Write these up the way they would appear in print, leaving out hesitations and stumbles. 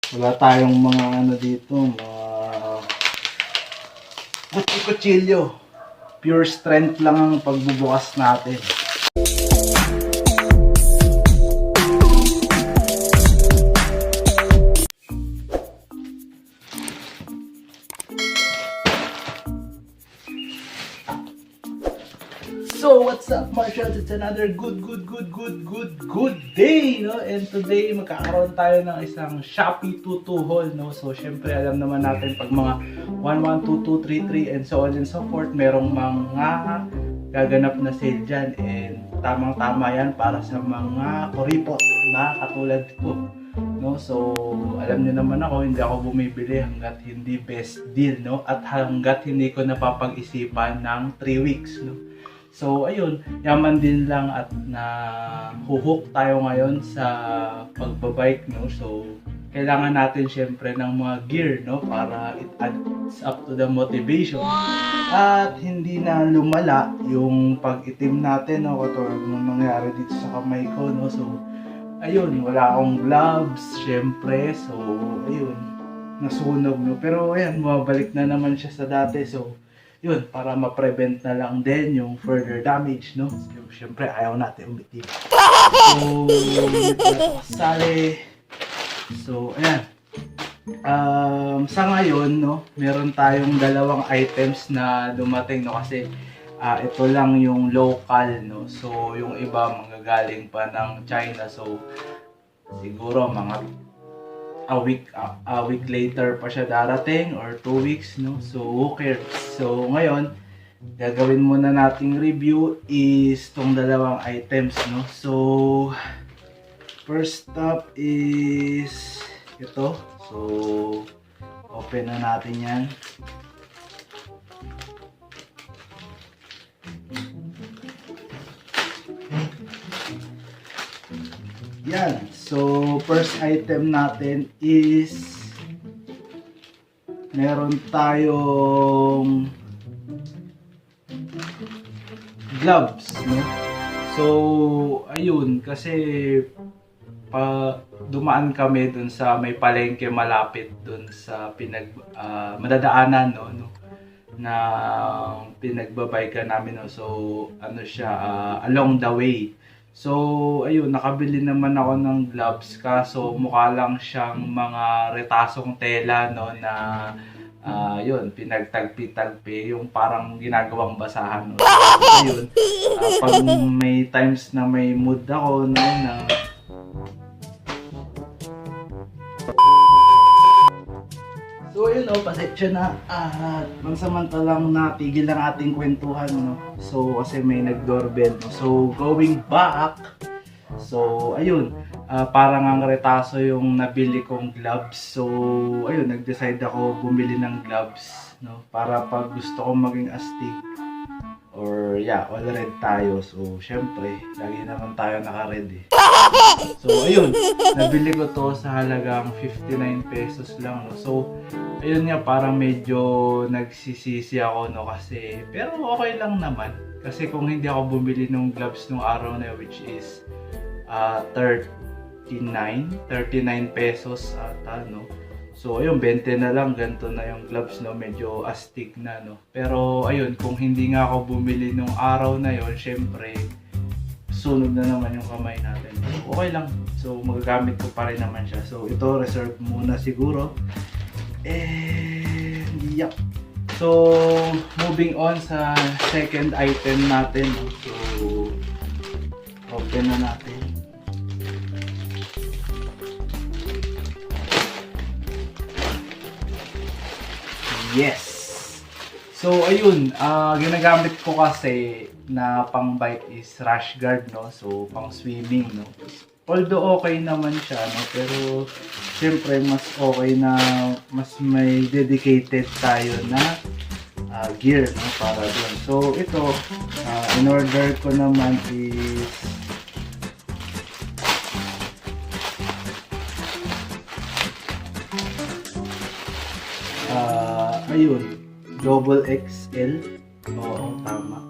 Wala tayong mga ano dito, mga kutsilyo. Pure strength lang ang pagbubukas natin. So, what's up, Marshall? It's another good day, no? And today, magkakaroon tayo ng isang Shopee 2-2 haul, no? So, syempre, alam naman natin pag mga 1, 1, 2, 2, 3, 3, and so on and so forth, merong mga gaganap na sale dyan. And tamang-tama yan para sa mga kuripot na katulad ko, no? So, alam niyo naman ako, hindi ako bumibili hanggat hindi best deal, no? At hanggat hindi ko napapag-isipan ng 3 weeks, no? So, ayun, yaman din lang at nahuhook tayo ngayon sa pagbabike, no? So, kailangan natin syempre ng mga gear, no? Para it adds up to the motivation. At hindi na lumala yung pag-itim natin, no? Katulad ng nangyari dito sa kamay ko, no? So, ayun, wala akong gloves, syempre. So, ayun, nasunog, no? Pero, ayan, bumabalik na naman siya sa dati. So, yun, para ma-prevent na lang din yung further damage, no? Siyempre, ayaw natin umitim. So, kasali. So, ayan. Sa ngayon, no, meron tayong dalawang items na dumating, no? Kasi, ito lang yung local, no? So, yung iba manggagaling pa ng China. So, siguro mga a week later pa siya darating or 2 weeks, no? So, who cares? So, ngayon, gagawin muna nating review is tong dalawang items, no? So, first up is ito. So, open na natin yan. Yan. So, first item natin is meron tayong gloves, no? So, ayun, kasi dumaan kami dun sa may palengke malapit dun sa madadaanan, no? Na pinagbabaykan namin, no? So, ano siya, along the way. So, ayun, nakabili naman ako ng gloves, kaso mukha lang siyang mga retasong tela, no, na yun, pinagtagpi-tagpi, yung parang ginagawang basahan, no. So, ayun, pag may times na may mood ako, no, na so, ayun, pasensya na at pansamantalang natigil ang ating kwentuhan, no? So, kasi may nag-doorbell, no? So, going back, so, ayun, parang ang retaso yung nabili kong gloves. So, ayun, nag-decide ako bumili ng gloves, no? Para pag gusto kong maging astig, or yeah, all red tayo. So, syempre, lagi naman tayo naka-red, eh. So, ayun, nabili ko to sa halagang 59 pesos lang, no? So, ayun nga, parang medyo nagsisisi ako, no? Kasi, pero okay lang naman. Kasi kung hindi ako bumili ng gloves nung araw na, which is 39 pesos ata, no? So, ayun, 20 na lang, ganito na yung gloves, no? Medyo astig na, no? Pero, ayun, kung hindi nga ako bumili nung araw na yon, syempre, sunog na naman yung kamay natin. Okay lang. So, magagamit ko pa rin naman siya. So, ito, reserve muna siguro. And, yep. So, moving on sa second item natin. So, open na natin. Yes! So, ayun, ginagamit ko kasi na pang bike is rash guard, no? So, pang swimming, no? Although okay naman siya, no? Pero, siyempre, mas okay na mas may dedicated tayo na gear, no? Para doon. So, ito, in order ko naman is ayun, double XL. Oo, tama.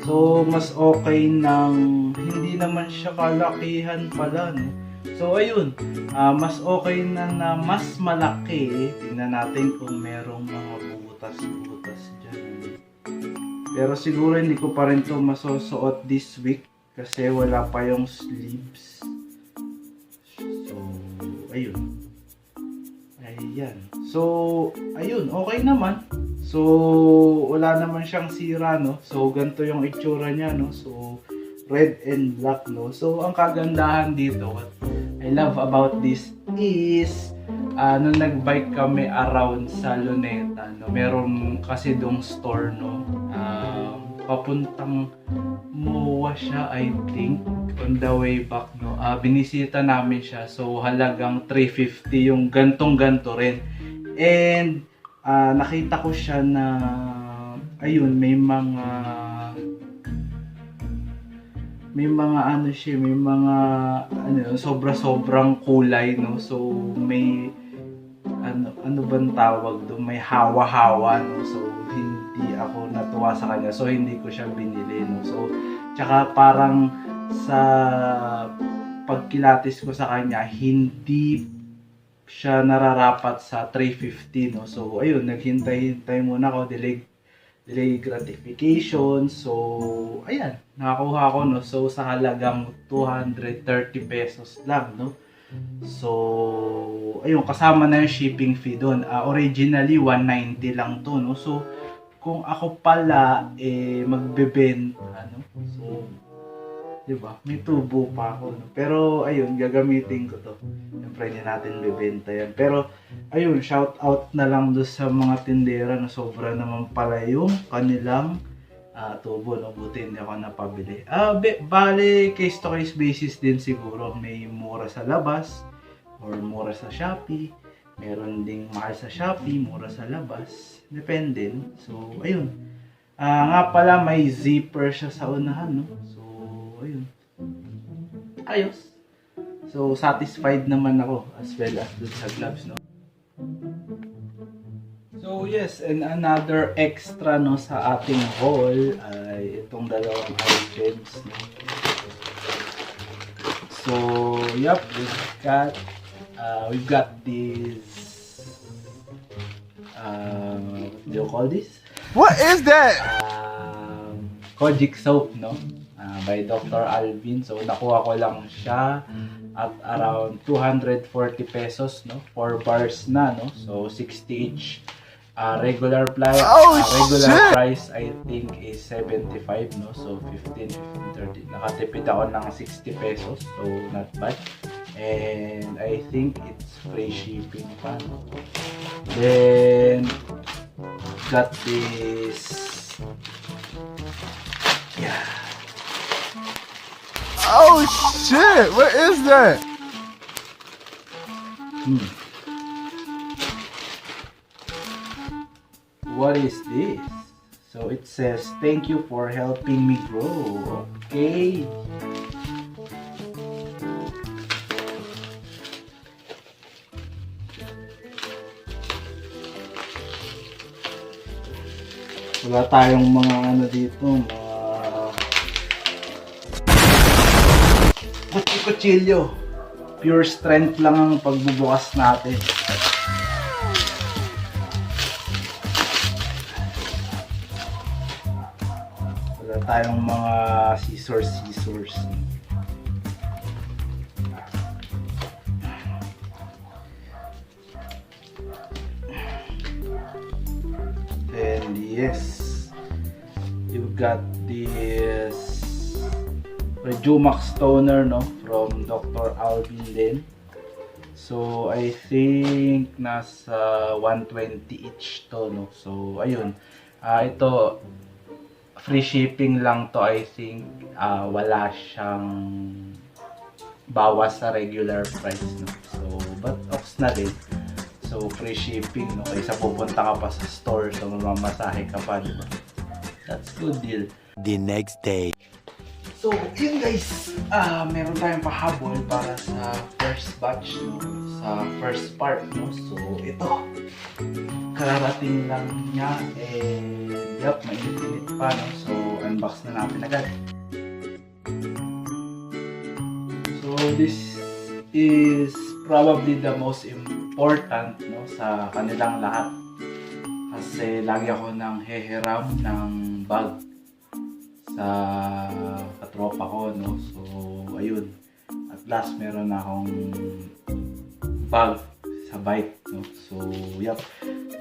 So, mas okay ng hindi naman siya kalakihan pala, no? So ayun, mas okay na mas malaki. Tingnan natin kung merong mga butas-butas dyan. Pero siguro hindi ko pa rin to masusuot this week kasi wala pa yung sleeves. So ayun. Ayan. So ayun, okay naman. So wala naman siyang sira, no. So ganito yung itsura niya, no. So red and black, no. So ang kagandahan dito, what I love about this is nung nag-bike kami around sa Luneta, no, meron kasi dong store, no, papuntang MOA siya, I think, on the way back, no. Binisita namin siya, so halagang 350 yung gantong-ganto rin. And nakita ko siya na ayun, may mga ano siya, may mga ano, sobra-sobrang kulay, no. So may ano bang tawag doon, may hawa-hawa, no. So hindi ako natuwa sa kanya, so hindi ko siya binili, no. So tsaka parang sa pagkilatis ko sa kanya, hindi siya nararapat sa 350, no. So ayun, naghintay muna ako, delay gratification. So ayan, nakakuha ko, no. So sa halagang 230 pesos lang, no. So ayun, kasama na yung shipping fee doon. Originally 190 lang to, no. So kung ako pala magbebenta, no. So 'di ba? May tubo pa ako, no? Pero ayun, gagamitin ko 'to. Siyempre hindi natin bebenta 'yan. Pero ayun, shout out na lang do sa mga tindera na sobra naman pala yung kanilang tubo, no. Buti hindi ako napabili. Bale, case to case basis din siguro. May mura sa labas or mura sa Shopee. Meron ding mahal sa Shopee, mura sa labas. Depende, no? So ayun. Nga pala, may zipper siya sa unahan, no. So ayun, ayos. So satisfied naman ako as well as dun sa gloves, no. So yes, and another extra, no, sa ating haul ay itong dalawang items, no. So yep, we've got this what do you call this? What is that? Kojic soap, no. By Dr. Alvin. So nakuha ko lang siya at around 240 pesos, no. 4 bars na, no. So 60 each. Regular price I think is 75, no. So 15, 30. Nakatipid ako ng 60 pesos. So not bad. And I think it's free shipping pa, no. Then got this. Yeah. Oh shit! What is that? What is this? So it says, thank you for helping me grow. Okay. Wala tayong mga ano dito, mga kutsilyo. Pure strength lang ang pagbubukas natin. Wala tayong mga scissors. And yes, you've got this Rejumax toner, no, from Dr. Alvin din. So I think nasa 120 each to, no. So ayun, ito free shipping lang to, I think. Wala siyang bawas sa regular price, no. So but ox na din. So free shipping, no, kaysa pupunta ka pa sa store, so mamamasahe ka pa, diba? That's good deal. The next day. So, yun guys, meron tayong pahabol para sa first batch, no? Sa first part, no? So, ito, kararating lang niya, and yup, mainit pa, no? So, unbox na natin agad. So, this is probably the most important, no, sa kanilang lahat. Kasi lagi ako nang hehiram ng bag sa katropa ko, no. So ayun, at last meron na akong bag sa bike, no. So yep,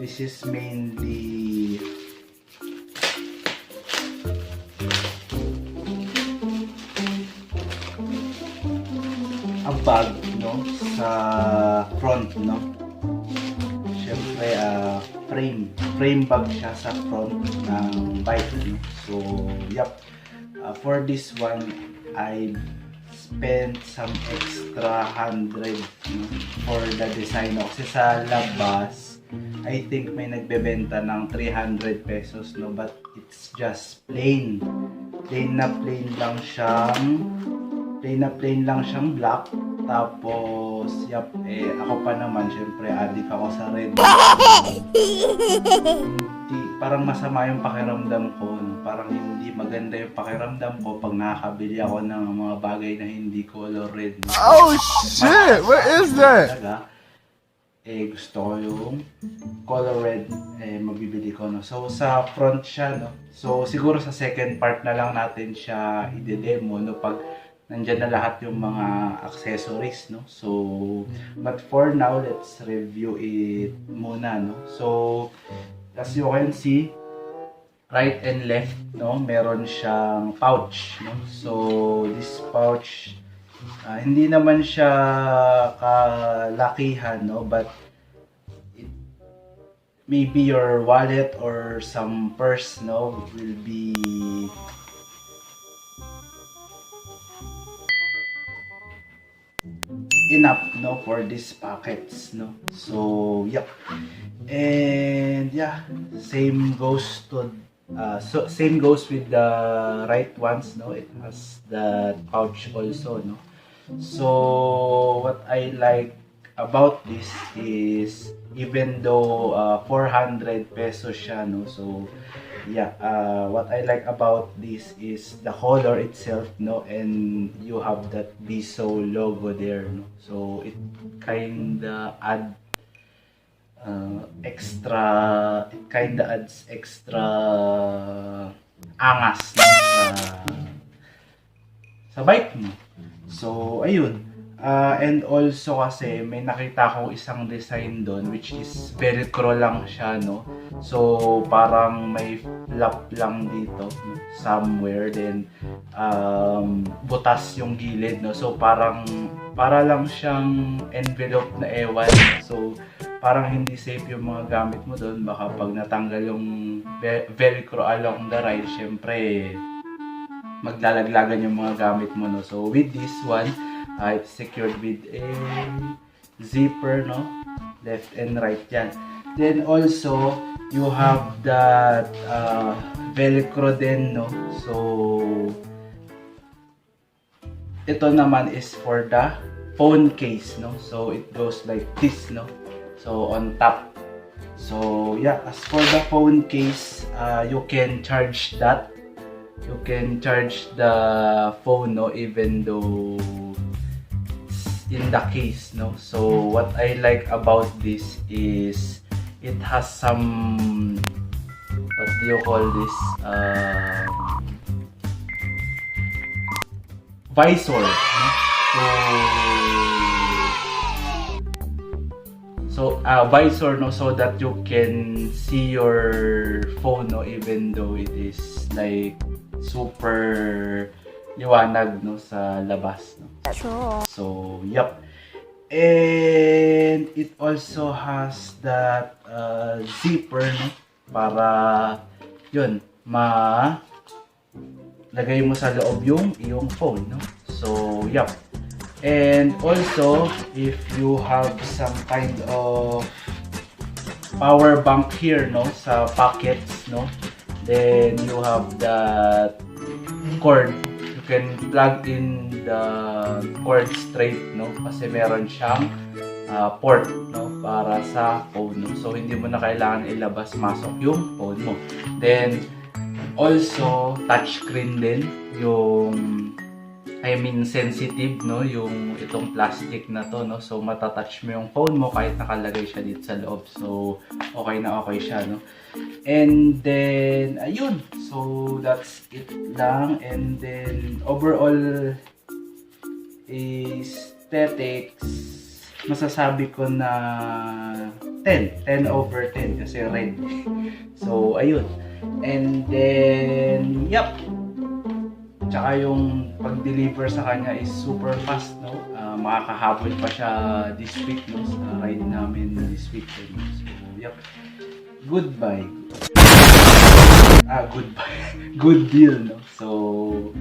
this is mainly a bag, no, sa front, no. Syempre, frame bag siya sa front ng bike, no? So yep, for this one I spent some extra 100, no, for the design, no? Kasi sa labas I think may nagbebenta ng 300 pesos, no, but it's just plain na plain lang siyang black. Tapos, yep, ako pa naman, syempre, addict ako sa red. Hindi, parang masama yung pakiramdam ko, no? Parang hindi maganda yung pakiramdam ko pag nakakabili ako ng mga bagay na hindi color red. No? Oh shit! What is that? Talaga, gusto ko yung color red, mabibili ko, no? So, sa front siya, no? So, siguro sa second part na lang natin siya i-demo, no? Pag nandyan na lahat yung mga accessories, no? So, but for now, let's review it muna, no? So, as you can see, right and left, no? Meron siyang pouch, no? So, this pouch, hindi naman siya kalakihan, no? But it, maybe your wallet or some purse, no, will be enough, no, for these packets, no. So yep, and yeah, same goes with the right ones, no. It has the pouch also, no. So what I like about this is, even though 400 pesos siya, no, so yeah, what I like about this is the color itself, no, and you have that Biso logo there, no. So it kinda adds extra angas, no, sa bike mo. So ayun. And also kasi may nakita akong isang design doon, which is velcro lang siya, no. So parang may flap lang dito, no, somewhere, then butas yung gilid, no. So para lang siyang envelope na ewan. So parang hindi safe yung mga gamit mo doon. Baka pag natanggal yung velcro along the ride, syempre maglalaglagan yung mga gamit mo, no. So with this one, it's secured with a zipper, no, left and right yan. Then also you have that velcro din, no. So ito naman is for the phone case, no. So it goes like this, no. So on top. So yeah, as for the phone case, you can charge that. You can charge the phone, no, even though in the case, no. So what I like about this is it has some, what do you call this, visor, no? So visor, no, so that you can see your phone, no, even though it is like super liwanag, no, sa labas, no. So yep, and it also has that zipper, no, para yun lagay mo sa loob yung iyong phone, no. So yep, and also if you have some kind of power bank here, no, sa pockets, no, then you have that cord. You can plug in the cord straight, no, kasi meron siyang port, no, para sa phone, no. So hindi mo na kailangan ilabas-masok yung phone mo. Then also touchscreen din yung I mean sensitive, no, yung itong plastic na to, no. So matatouch mo yung phone mo kahit nakalagay siya dito sa loob. So okay na okay siya, no. And then ayun. So that's it lang. And then overall aesthetics, masasabi ko na 10 over 10 kasi red. So ayun. And then yep. Tsaka yung pag-deliver sa kanya is super fast, no? Makakahabol pa siya this week, no? Sa ride namin this weekend. So, yep. Goodbye. Goodbye. Good deal, no? So,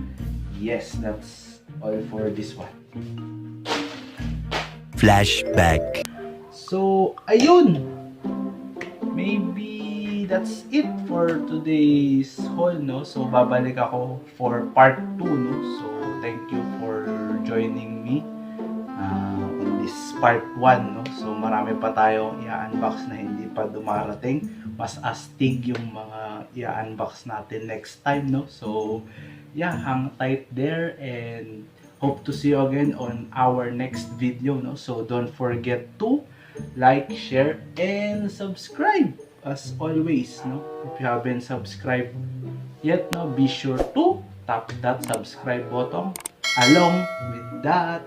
yes, that's all for this one. Flashback. So, ayun! Maybe that's it for today's haul, no? So, babalik ako for part 2, no? So, thank you for joining me on this part 1, no? So, marami pa tayong i-unbox na hindi pa dumarating. Mas astig yung mga i-unbox natin next time, no? So, yeah, hang tight there and hope to see you again on our next video, no? So, don't forget to like, share, and subscribe as always, no? If you haven't subscribed yet, no, be sure to tap that subscribe button along with that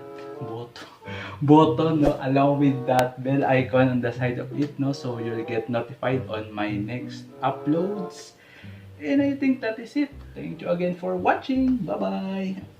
button, no, along with that bell icon on the side of it, no, so you'll get notified on my next uploads. And I think that is it. Thank you again for watching. Bye bye.